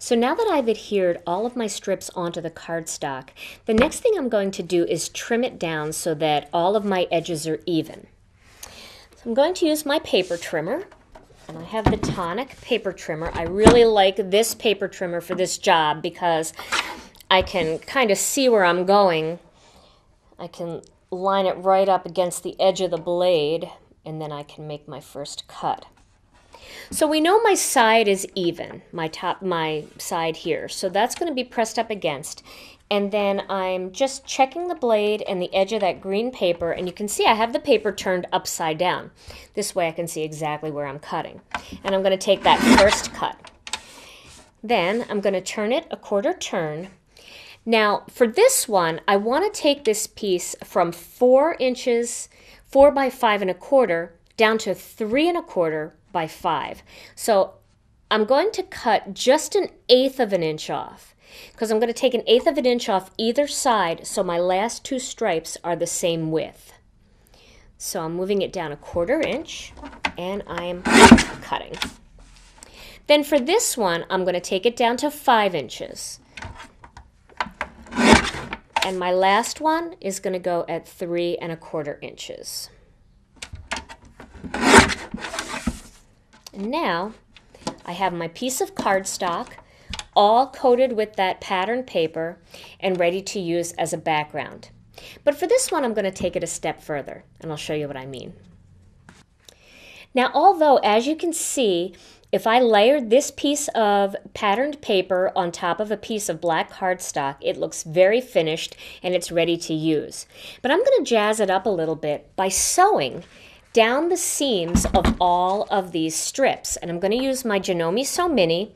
So now that I've adhered all of my strips onto the cardstock, the next thing I'm going to do is trim it down so that all of my edges are even. So I'm going to use my paper trimmer, and I have the Tonic paper trimmer. I really like this paper trimmer for this job because I can kind of see where I'm going. I can line it right up against the edge of the blade, and then I can make my first cut. So we know my side is even, my side here. So that's going to be pressed up against. And then I'm just checking the blade and the edge of that green paper, and you can see I have the paper turned upside down. This way I can see exactly where I'm cutting. And I'm going to take that first cut. Then I'm going to turn it a quarter turn. Now for this one, I want to take this piece from 4 inches, 4 by 5 1/4, down to 3 1/4 by 5. So I'm going to cut just 1/8 of an inch off, because I'm going to take 1/8 of an inch off either side so my last 2 stripes are the same width. So I'm moving it down 1/4 inch and I'm cutting. Then for this one, I'm going to take it down to 5 inches. And my last one is going to go at 3 1/4 inches. And now I have my piece of cardstock all coated with that pattern paper and ready to use as a background. But for this one, I'm going to take it a step further, and I'll show you what I mean. Now, although, as you can see, if I layered this piece of patterned paper on top of a piece of black cardstock, it looks very finished and it's ready to use. But I'm going to jazz it up a little bit by sewing down the seams of all of these strips. And I'm going to use my Janome Sew Mini.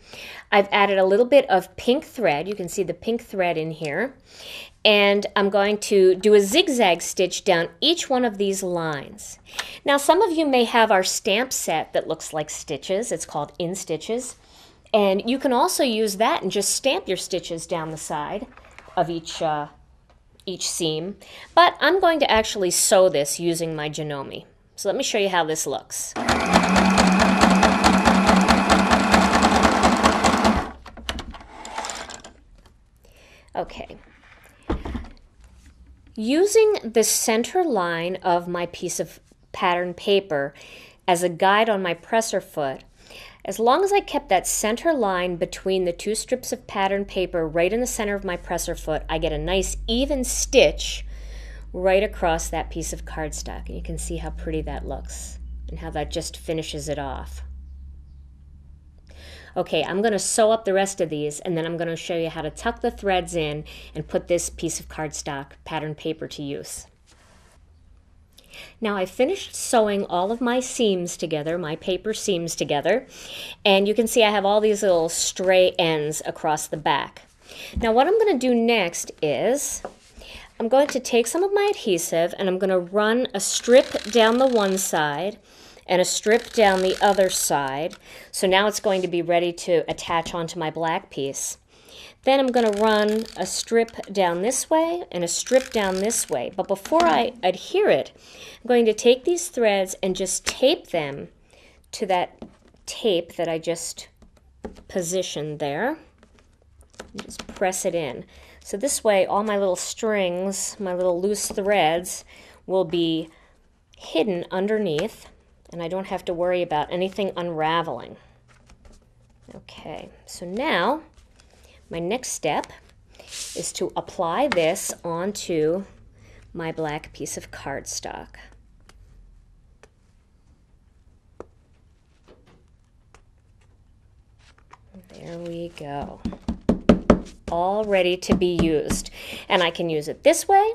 I've added a little bit of pink thread. You can see the pink thread in here. And I'm going to do a zigzag stitch down each one of these lines. Now, some of you may have our stamp set that looks like stitches. It's called In Stitches. And you can also use that and just stamp your stitches down the side of each seam. But I'm going to actually sew this using my Janome. So let me show you how this looks. Okay. Using the center line of my piece of pattern paper as a guide on my presser foot, as long as I kept that center line between the 2 strips of pattern paper right in the center of my presser foot, I get a nice even stitch right across that piece of cardstock. And you can see how pretty that looks and how that just finishes it off. Okay, I'm going to sew up the rest of these, and then I'm going to show you how to tuck the threads in and put this piece of cardstock pattern paper to use. Now I finished sewing all of my seams together, my paper seams together, and you can see I have all these little stray ends across the back. Now what I'm going to do next is I'm going to take some of my adhesive and I'm going to run a strip down the one side and a strip down the other side. So now it's going to be ready to attach onto my black piece. Then I'm going to run a strip down this way and a strip down this way. But before I adhere it, I'm going to take these threads and just tape them to that tape that I just positioned there. And just press it in. So this way all my little strings, my little loose threads, will be hidden underneath, and I don't have to worry about anything unraveling. Okay, so now my next step is to apply this onto my black piece of cardstock. There we go. All ready to be used. And I can use it this way,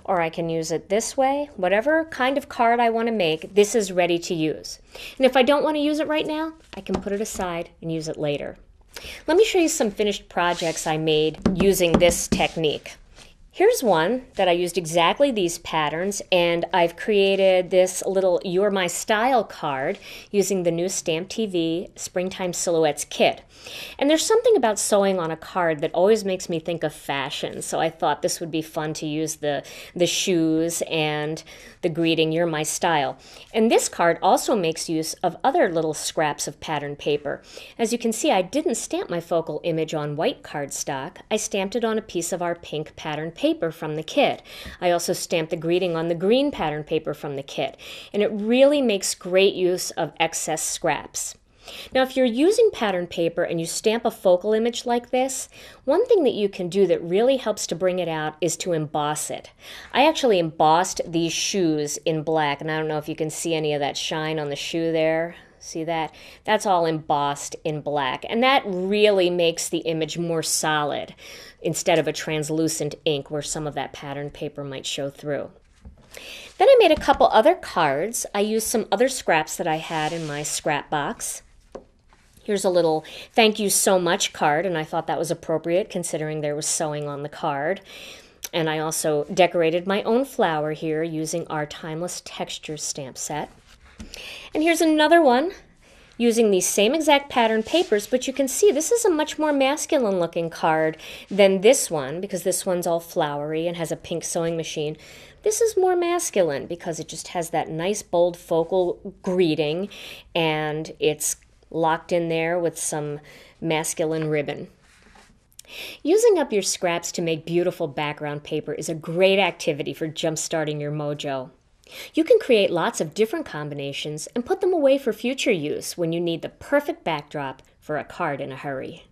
or I can use it this way. Whatever kind of card I want to make, this is ready to use. And if I don't want to use it right now, I can put it aside and use it later. Let me show you some finished projects I made using this technique. Here's one that I used exactly these patterns, and I've created this little You're My Style card using the new Stamp TV Springtime Silhouettes kit. And there's something about sewing on a card that always makes me think of fashion, so I thought this would be fun to use the shoes and the greeting, You're My Style. And this card also makes use of other little scraps of pattern paper. As you can see, I didn't stamp my focal image on white cardstock. I stamped it on a piece of our pink pattern paper from the kit. I also stamped the greeting on the green pattern paper from the kit. And it really makes great use of excess scraps. Now, if you're using pattern paper and you stamp a focal image like this, one thing that you can do that really helps to bring it out is to emboss it. I actually embossed these shoes in black, and I don't know if you can see any of that shine on the shoe there. See that? That's all embossed in black, and that really makes the image more solid instead of a translucent ink where some of that pattern paper might show through. Then I made a couple other cards. I used some other scraps that I had in my scrap box. Here's a little thank you so much card, and I thought that was appropriate considering there was sewing on the card. And I also decorated my own flower here using our Timeless Textures stamp set. And here's another one using these same exact pattern papers, but you can see this is a much more masculine looking card than this one because this one's all flowery and has a pink sewing machine. This is more masculine because it just has that nice bold focal greeting and it's locked in there with some masculine ribbon. Using up your scraps to make beautiful background paper is a great activity for jump-starting your mojo. You can create lots of different combinations and put them away for future use when you need the perfect backdrop for a card in a hurry.